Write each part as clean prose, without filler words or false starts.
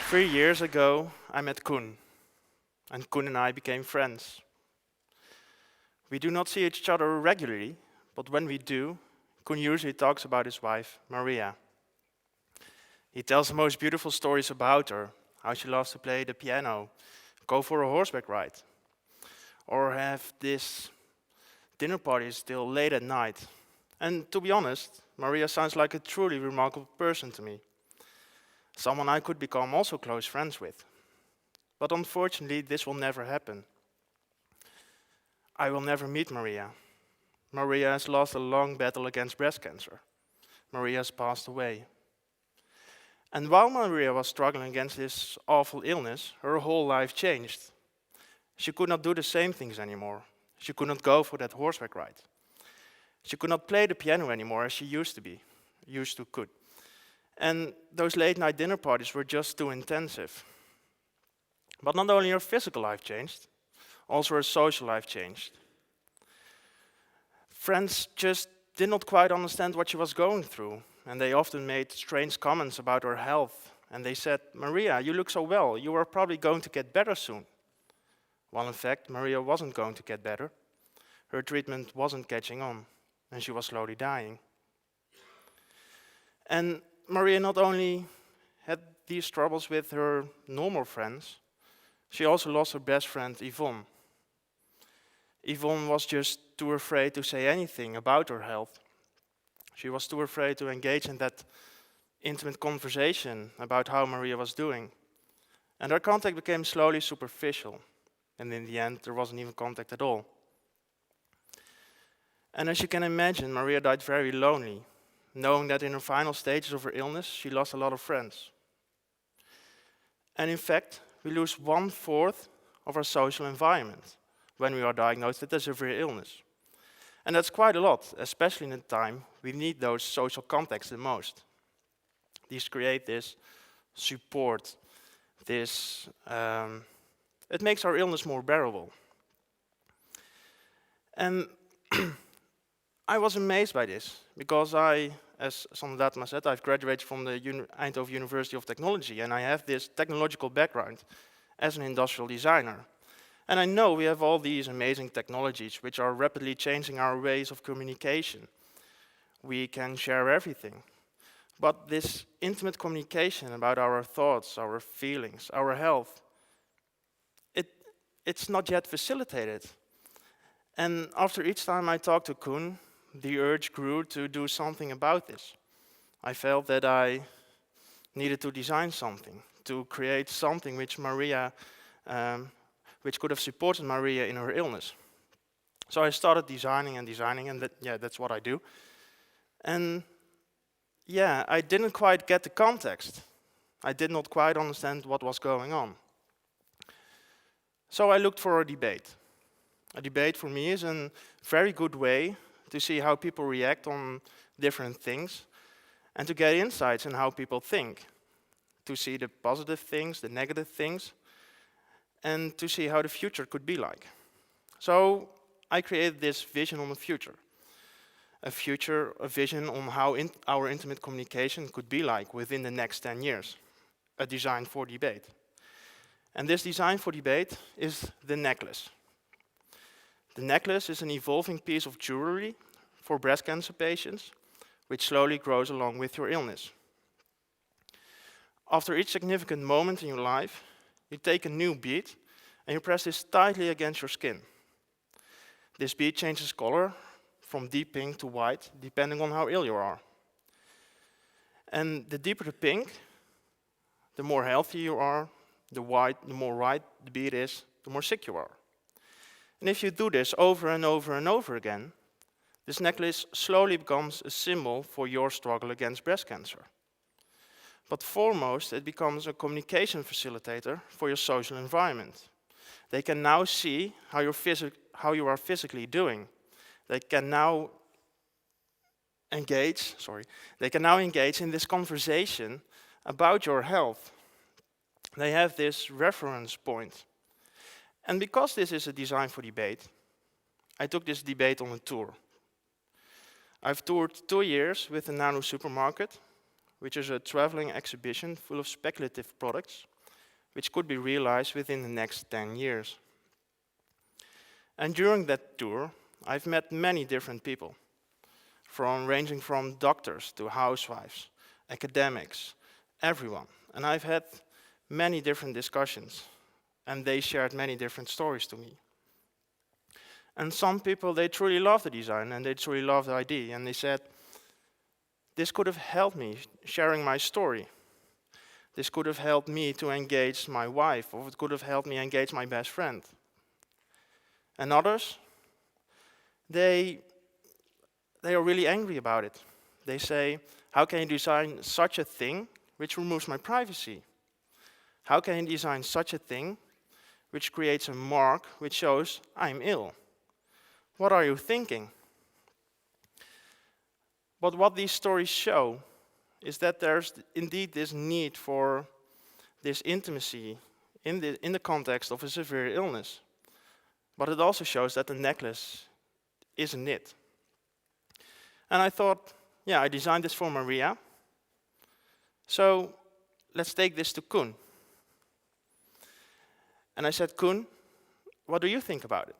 3 years ago, I met Koen, and Koen and I became friends. We do not see each other regularly, but when we do, Koen usually talks about his wife, Maria. He tells the most beautiful stories about her, how she loves to play the piano, go for a horseback ride, or have this dinner parties till late at night. And to be honest, Maria sounds like a truly remarkable person to me, someone I could become also close friends with. But unfortunately, this will never happen. I will never meet Maria. Maria has lost a long battle against breast cancer. Maria has passed away. And while Maria was struggling against this awful illness, her whole life changed. She could not do the same things anymore. She could not go for that horseback ride. She could not play the piano anymore as she used to could. And those late night dinner parties were just too intensive. But not only her physical life changed, also her social life changed. Friends just did not quite understand what she was going through, and they often made strange comments about her health. And they said, "Maria, you look so well, you are probably going to get better soon." While in fact, Maria wasn't going to get better. Her treatment wasn't catching on, and she was slowly dying. And Maria not only had these troubles with her normal friends, she also lost her best friend, Yvonne. Yvonne was just too afraid to say anything about her health. She was too afraid to engage in that intimate conversation about how Maria was doing. And our contact became slowly superficial. And in the end, there wasn't even contact at all. And as you can imagine, Maria died very lonely, knowing that in her final stages of her illness, she lost a lot of friends. And in fact, we lose 1/4 of our social environment when we are diagnosed with a severe illness. And that's quite a lot, especially in the time we need those social contacts the most. These create this support, it makes our illness more bearable. And I was amazed by this, because as Sander Datema said, I've graduated from the Eindhoven University of Technology, and I have this technological background as an industrial designer. And I know we have all these amazing technologies which are rapidly changing our ways of communication. We can share everything. But this intimate communication about our thoughts, our feelings, our health, it's not yet facilitated. And after each time I talked to Koen, the urge grew to do something about this. I felt that I needed to design something, to create something which which could have supported Maria in her illness. So I started designing, and that's what I do. And I didn't quite get the context. I did not quite understand what was going on. So I looked for a debate. A debate for me is a very good way to see how people react on different things and to get insights in how people think, to see the positive things, the negative things, and to see how the future could be like. So I created this vision on the future. A vision on how our intimate communication could be like within the next 10 years. A design for debate. And this design for debate is the necklace. The necklace is an evolving piece of jewelry for breast cancer patients, which slowly grows along with your illness. After each significant moment in your life, you take a new bead and you press this tightly against your skin. This bead changes color from deep pink to white, depending on how ill you are. And the deeper the pink, the more healthy you are, the more white the bead is, the more sick you are. And if you do this over and over and over again, this necklace slowly becomes a symbol for your struggle against breast cancer. But foremost, it becomes a communication facilitator for your social environment. They can now see how you are physically doing. They can now engage in this conversation about your health. They have this reference point. And because this is a design for debate, I took this debate on a tour. I've toured 2 years with the Nano Supermarket, which is a traveling exhibition full of speculative products, which could be realized within the next 10 years. And during that tour, I've met many different people, ranging from doctors to housewives, academics, everyone. And I've had many different discussions, and they shared many different stories to me. And some people, they truly love the design, and they truly love the idea, and they said, this could have helped me sharing my story. This could have helped me to engage my wife, or it could have helped me engage my best friend. And others, they are really angry about it. They say, how can you design such a thing which removes my privacy? How can you design such a thing which creates a mark which shows I'm ill? What are you thinking? But what these stories show is that there's indeed this need for this intimacy in the context of a severe illness. But it also shows that the necklace isn't it. And I thought, yeah, I designed this for Maria. So let's take this to Koen. And I said, Koen, what do you think about it?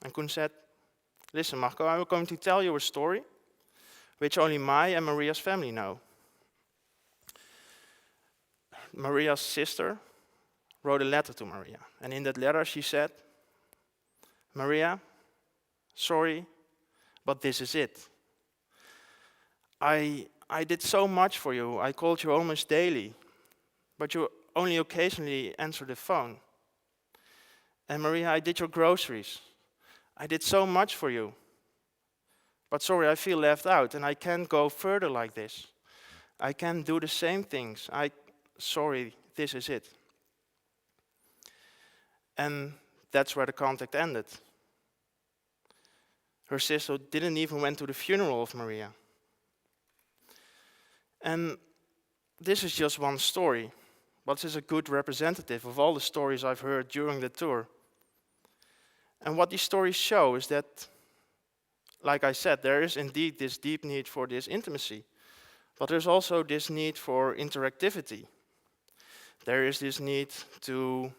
And Koen said, listen, Marco, I'm going to tell you a story which only my and Maria's family know. Maria's sister wrote a letter to Maria. And in that letter she said, Maria, sorry, but this is it. I did so much for you. I called you almost daily, but you only occasionally answer the phone. And Maria, I did your groceries. I did so much for you. But sorry, I feel left out, and I can't go further like this. I can't do the same things. Sorry, this is it. And that's where the contact ended. Her sister didn't even went to the funeral of Maria. And this is just one story, but it's a good representative of all the stories I've heard during the tour. And what these stories show is that, like I said, there is indeed this deep need for this intimacy, but there's also this need for interactivity. There is this need to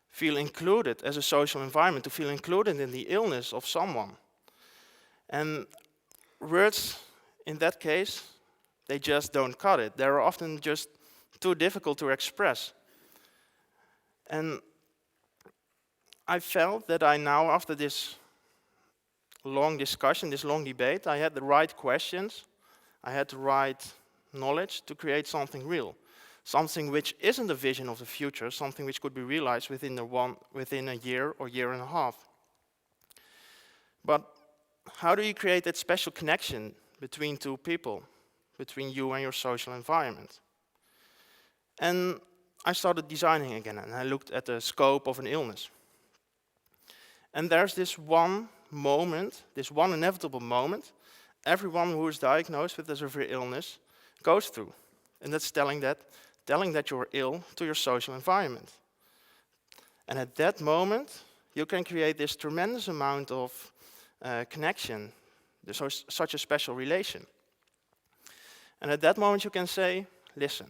feel included as a social environment, to feel included in the illness of someone. And words, in that case, they just don't cut it. They're often just too difficult to express. And I felt that I now, after this long discussion, this long debate, I had the right questions, I had the right knowledge to create something real. Something which isn't a vision of the future, something which could be realized within a year or year and a half. But how do you create that special connection between two people, between you and your social environment? And I started designing again, and I looked at the scope of an illness. And there's this one moment, this one inevitable moment, everyone who is diagnosed with a severe illness goes through. And that's telling that you're ill to your social environment. And at that moment, you can create this tremendous amount of connection, such a special relation. And at that moment, you can say, listen,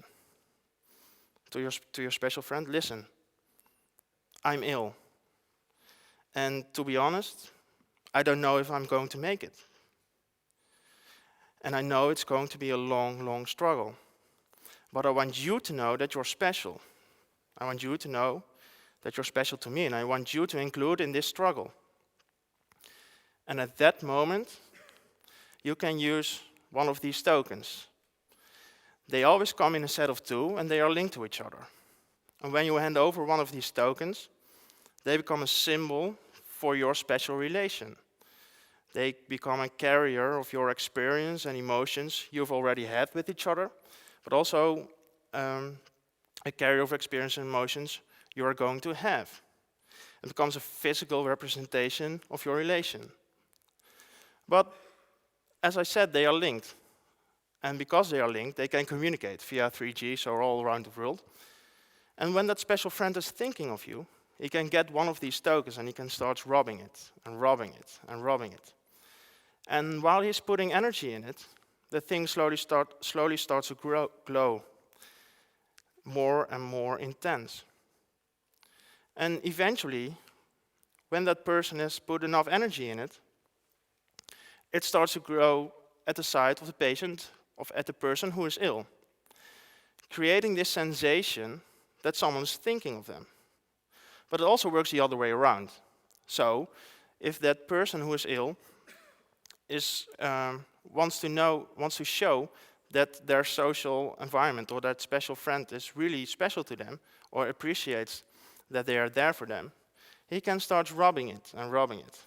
to your special friend, listen, I'm ill. And to be honest, I don't know if I'm going to make it. And I know it's going to be a long, long struggle. But I want you to know that you're special. I want you to know that you're special to me, and I want you to include in this struggle. And at that moment, you can use one of these tokens. They always come in a set of 2, and they are linked to each other. And when you hand over one of these tokens, they become a symbol for your special relation. They become a carrier of your experience and emotions you've already had with each other, but also a carrier of experience and emotions you are going to have. It becomes a physical representation of your relation. But as I said, they are linked. And because they are linked, they can communicate via 3G, so all around the world. And when that special friend is thinking of you, he can get one of these tokens and he can start rubbing it and rubbing it and rubbing it. And while he's putting energy in it, the thing slowly starts to glow. more and more intense. And eventually, when that person has put enough energy in it, it starts to grow at the side of the patient, at the person who is ill, creating this sensation that someone is thinking of them. But it also works the other way around. So, if that person who is ill wants to show that their social environment or that special friend is really special to them, or appreciates that they are there for them, he can start rubbing it and rubbing it,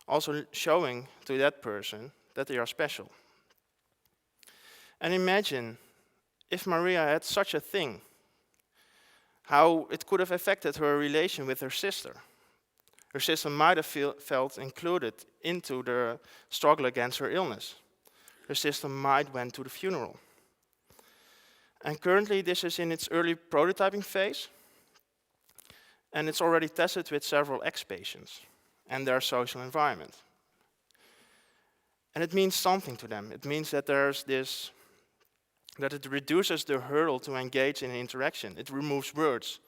also showing to that person that they are special. And imagine if Maria had such a thing, how it could have affected her relation with her sister. Her sister might have felt included into the struggle against her illness. Her sister might went to the funeral. And currently this is in its early prototyping phase, and it's already tested with several ex-patients and their social environment. And it means something to them. It means that that it reduces the hurdle to engage in an interaction. It removes words.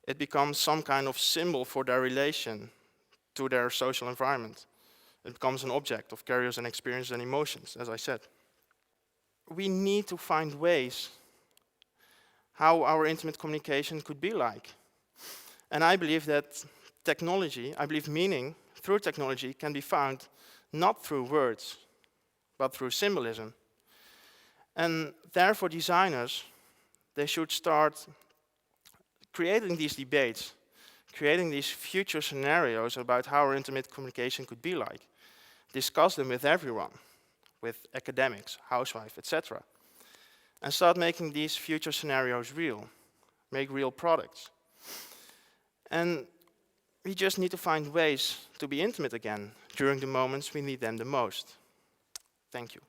It becomes some kind of symbol for their relation to their social environment. It becomes an object of carriers and experiences and emotions, as I said. We need to find ways how our intimate communication could be like. And I believe that meaning through technology can be found not through words, but through symbolism. And therefore designers, they should start creating these debates, creating these future scenarios about how our intimate communication could be like. Discuss them with everyone, with academics, housewives, etc. And start making these future scenarios real, make real products. And we just need to find ways to be intimate again during the moments we need them the most. Thank you.